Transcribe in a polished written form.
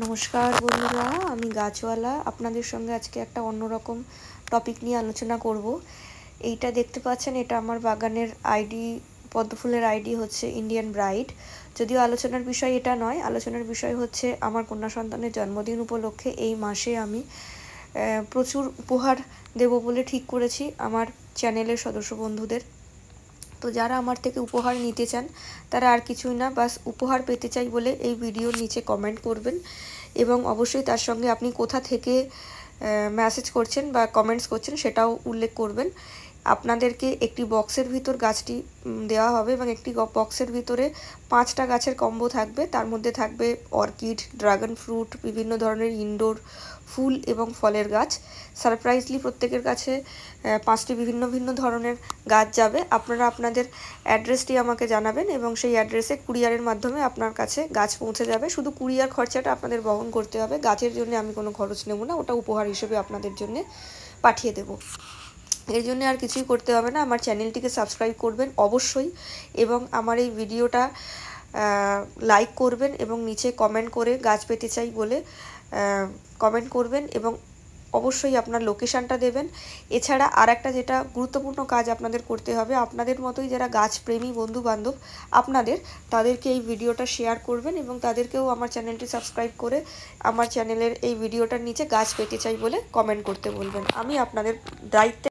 নমস্কার বন্ধুরা, আমি গাছওয়ালা আপনাদের সঙ্গে আজকে একটা অন্যরকম টপিক নিয়ে আলোচনা করব। এইটা দেখতে পাচ্ছেন, এটা আমার বাগানের আইডি, পদ্মফুলের আইডি হচ্ছে ইন্ডিয়ান ব্রাইড। যদিও আলোচনার বিষয় এটা নয়, আলোচনার বিষয় হচ্ছে আমার কন্যা সন্তানের জন্মদিন উপলক্ষে এই মাসে আমি প্রচুর উপহার দেব বলে ঠিক করেছি আমার চ্যানেলের সদস্য বন্ধুদের। তো যারা আমার থেকে উপহার নিতে চান তারা আর কিছুই না, বাস উপহার পেতে চাই বলে এই ভিডিওর নিচে কমেন্ট করবেন এবং অবশ্যই তার সঙ্গে আপনি কোথা থেকে মেসেজ করছেন বা কমেন্টস করছেন সেটাও উল্লেখ করবেন। আপনাদেরকে একটি বক্সের ভিতর গাছটি দেওয়া হবে এবং একটি বক্সের ভিতরে 5টা গাছের কম্বো থাকবে। তার মধ্যে থাকবে অর্কিড, ড্রাগন ফ্রুট, বিভিন্ন ধরনের ইনডোর ফুল এবং ফলের গাছ। সারপ্রাইজলি প্রত্যেকের কাছে 5টি ভিন্ন ভিন্ন ধরনের গাছ যাবে। আপনারা আপনাদের অ্যাড্রেসটি আমাকে জানাবেন এবং সেই অ্যাড্রেসে কুরিয়ারের মাধ্যমে আপনার কাছে গাছ পৌঁছে যাবে। শুধু কুরিয়ার খরচাটা আপনাদের বহন করতে হবে, গাছের জন্য আমি কোনো খরচ নেব না, ওটা উপহার হিসেবে আপনাদের জন্য পাঠিয়ে দেব। এর জন্য আর কিছুই করতে হবে না, আমার চ্যানেলটিকে সাবস্ক্রাইব করবেন অবশ্যই এবং আমার এই ভিডিওটা লাইক করবেন এবং নিচে কমেন্ট করে গাছ পেতে চাই বলে কমেন্ট করবেন এবং অবশ্যই আপনার লোকেশানটা দেবেন। এছাড়া আর একটা যেটা গুরুত্বপূর্ণ কাজ আপনাদের করতে হবে, আপনাদের মতোই যারা গাছপ্রেমী বন্ধু বান্ধব তাদেরকে এই ভিডিওটা শেয়ার করবেন এবং তাদেরকেও আমার চ্যানেলটি সাবস্ক্রাইব করে আমার চ্যানেলের এই ভিডিওটার নিচে গাছ পেতে চাই বলে কমেন্ট করতে বলবেন। আমি আপনাদের দায়িত্বে